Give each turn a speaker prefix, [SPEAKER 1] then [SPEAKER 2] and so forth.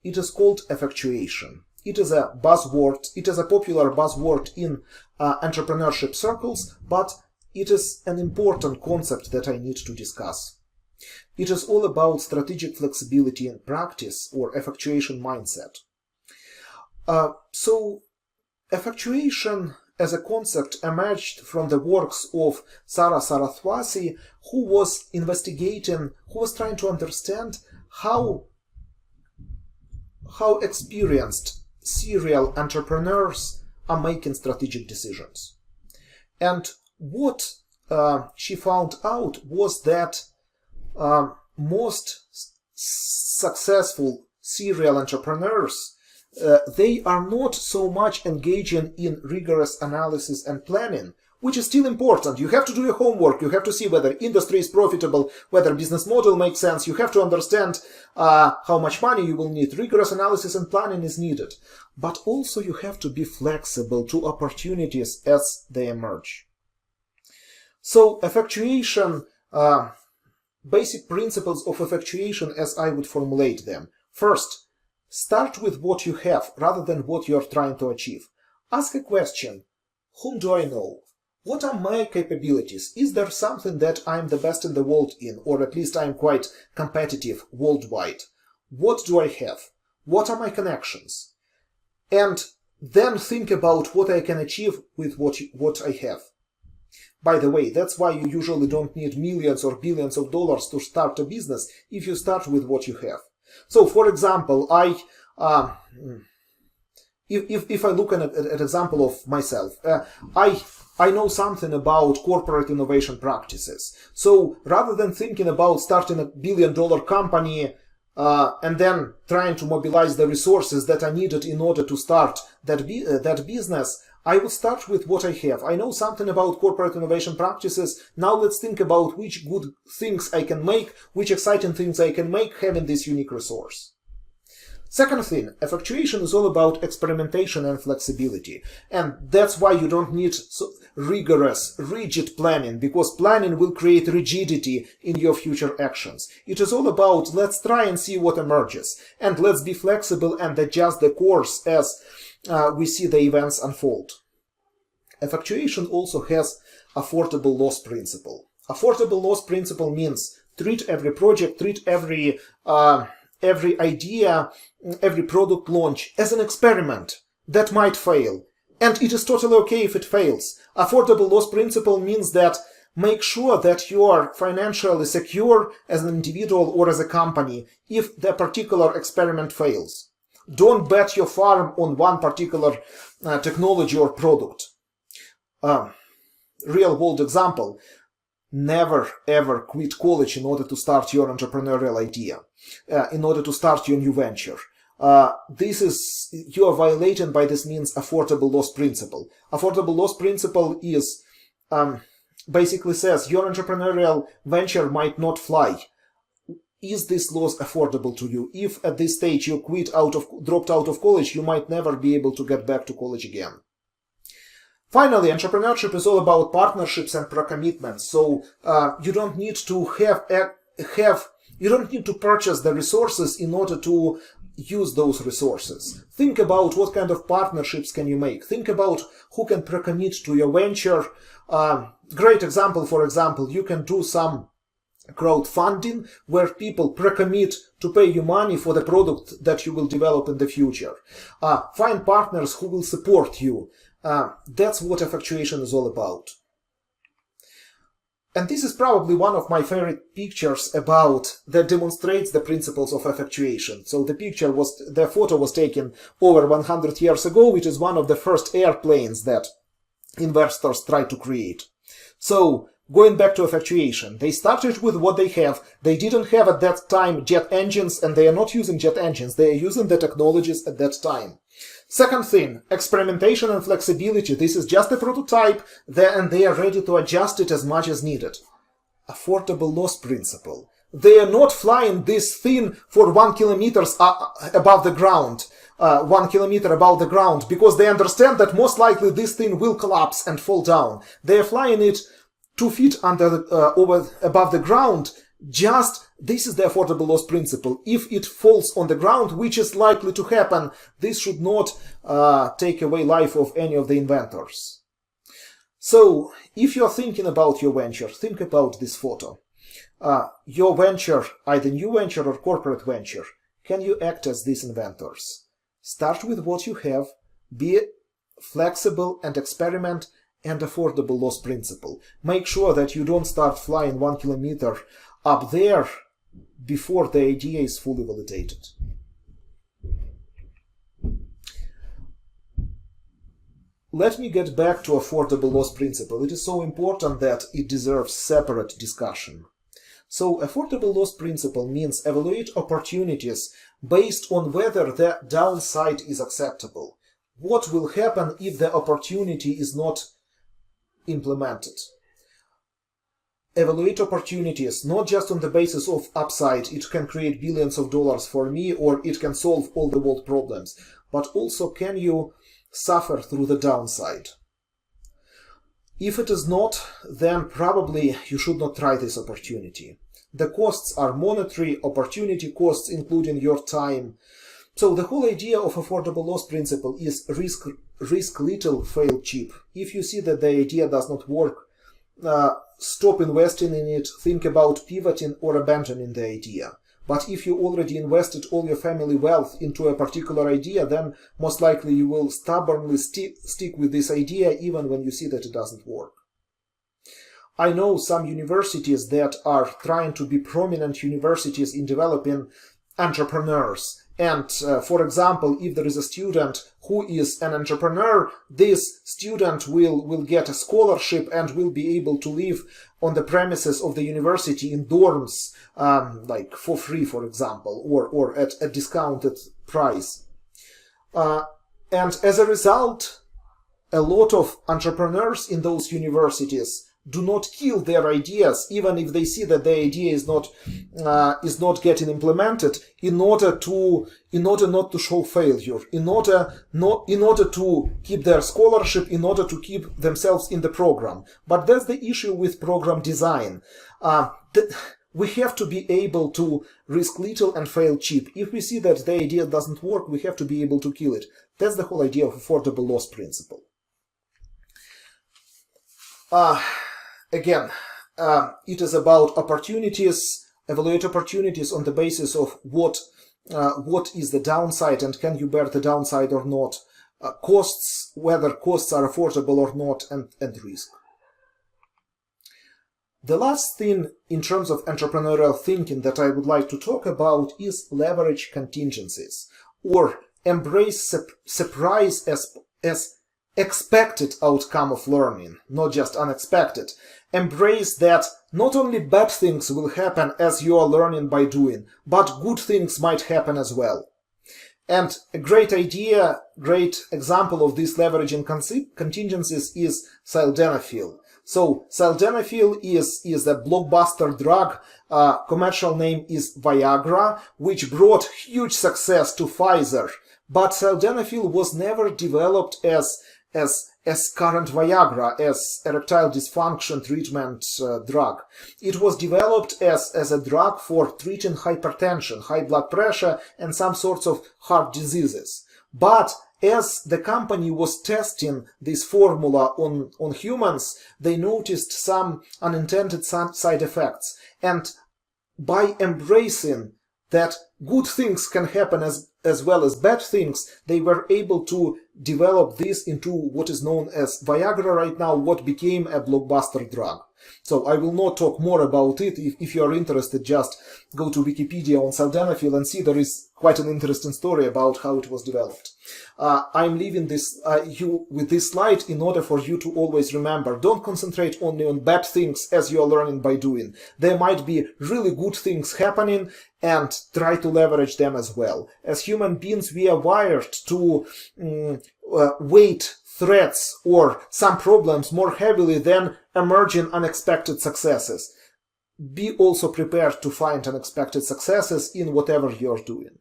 [SPEAKER 1] it is called effectuation. It is a buzzword, it is a popular buzzword in entrepreneurship circles, but it is an important concept that I need to discuss. It is all about strategic flexibility in practice, or effectuation mindset. So effectuation as a concept emerged from the works of Saraswati, who was trying to understand how experienced serial entrepreneurs are making strategic decisions. And what she found out was that most successful serial entrepreneurs, they are not so much engaging in rigorous analysis and planning, which is still important. You have to do your homework. You have to see whether industry is profitable, whether business model makes sense. You have to understand how much money you will need. Rigorous analysis and planning is needed. But also you have to be flexible to opportunities as they emerge. So effectuation, basic principles of effectuation as I would formulate them. First, start with what you have rather than what you are trying to achieve. Ask a question. Whom do I know? What are my capabilities? Is there something that I'm the best in the world in, or at least I'm quite competitive worldwide? What do I have? What are my connections? And then think about what I can achieve with what I have. By the way, that's why you usually don't need millions or billions of dollars to start a business if you start with what you have. So, for example, if I look at an example of myself, I know something about corporate innovation practices. So rather than thinking about starting a billion-dollar company and then trying to mobilize the resources that are needed in order to start that business, I would start with what I have. I know something about corporate innovation practices. Now let's think about which good things I can make, which exciting things I can make having this unique resource. Second thing, effectuation is all about experimentation and flexibility. And that's why you don't need rigorous, rigid planning, because planning will create rigidity in your future actions. It is all about let's try and see what emerges. And let's be flexible and adjust the course as we see the events unfold. Effectuation also has affordable loss principle. Affordable loss principle means treat every project, treat every idea, every product launch as an experiment that might fail. And it is totally okay if it fails. Affordable loss principle means that make sure that you are financially secure as an individual or as a company if the particular experiment fails. Don't bet your farm on one particular technology or product. Real world example. Never ever quit college in order to start your entrepreneurial idea, in order to start your new venture. You are violating by this means affordable loss principle. Affordable loss principle is basically says your entrepreneurial venture might not fly. Is this loss affordable to you? If at this stage you dropped out of college, you might never be able to get back to college again. Finally, entrepreneurship is all about partnerships and pro-commitments. So you don't need to you don't need to purchase the resources in order to use those resources. Think about what kind of partnerships can you make. Think about who can pro-commit to your venture. Great example, for example, you can do some crowdfunding where people pre-commit to pay you money for the product that you will develop in the future. Find partners who will support you. That's what effectuation is all about. And this is probably one of my favorite pictures that demonstrates the principles of effectuation. So the photo was taken over 100 years ago, which is one of the first airplanes that investors tried to create. So, going back to effectuation, they started with what they have. They didn't have at that time jet engines, and they are not using jet engines. They are using the technologies at that time. Second thing, experimentation and flexibility. This is just a prototype, and they are ready to adjust it as much as needed. Affordable loss principle. They are not flying this thing for 1 kilometer above the ground. 1 kilometer above the ground, because they understand that most likely this thing will collapse and fall down. They are flying it 2 feet above the ground, just this is the affordable loss principle. If it falls on the ground, which is likely to happen, this should not take away life of any of the inventors. So, if you're thinking about your venture, think about this photo. Your venture, either new venture or corporate venture, can you act as these inventors? Start with what you have, be flexible and experiment, and affordable loss principle. Make sure that you don't start flying 1 kilometer up there before the idea is fully validated. Let me get back to affordable loss principle. It is so important that it deserves separate discussion. So, affordable loss principle means evaluate opportunities based on whether the downside is acceptable. What will happen if the opportunity is not implemented? Evaluate opportunities not just on the basis of upside, it can create billions of dollars for me, or it can solve all the world problems, but also can you suffer through the downside? If it is not, then probably you should not try this opportunity. The costs are monetary, opportunity costs including your time. So the whole idea of affordable loss principle is risk little, fail cheap. If you see that the idea does not work, stop investing in it, think about pivoting or abandoning the idea. But if you already invested all your family wealth into a particular idea, then most likely you will stubbornly stick with this idea even when you see that it doesn't work. I know some universities that are trying to be prominent universities in developing entrepreneurs. And for example, if there is a student who is an entrepreneur, this student will get a scholarship and will be able to live on the premises of the university in dorms, like for free, for example, or at a discounted price. And as a result, a lot of entrepreneurs in those universities do not kill their ideas, even if they see that the idea is not getting implemented, in order not to show failure, in order to keep their scholarship, in order to keep themselves in the program. But that's the issue with program design. We have to be able to risk little and fail cheap. If we see that the idea doesn't work, we have to be able to kill it. That's the whole idea of affordable loss principle. Again, it is about opportunities, evaluate opportunities on the basis of what is the downside and can you bear the downside or not, costs, whether costs are affordable or not, and risk. The last thing in terms of entrepreneurial thinking that I would like to talk about is leverage contingencies, or embrace surprise as expected outcome of learning, not just unexpected. Embrace that not only bad things will happen as you are learning by doing, but good things might happen as well. And a great idea, great example of this leveraging contingencies is sildenafil. So sildenafil is a blockbuster drug. Commercial name is Viagra, which brought huge success to Pfizer. But sildenafil was never developed as current Viagra, as erectile dysfunction treatment drug. It was developed as a drug for treating hypertension, high blood pressure, and some sorts of heart diseases. But as the company was testing this formula on humans, they noticed some unintended side effects. And by embracing that good things can happen as well as bad things, they were able to develop this into what is known as Viagra right now, what became a blockbuster drug. So I will not talk more about it. If you are interested, just go to Wikipedia on sildenafil and see there is quite an interesting story about how it was developed. I'm leaving you with this slide in order for you to always remember, don't concentrate only on bad things as you are learning by doing. There might be really good things happening, and try to leverage them as well. As human beings, we are wired to weight threats or some problems more heavily than emerging unexpected successes. Be also prepared to find unexpected successes in whatever you're doing.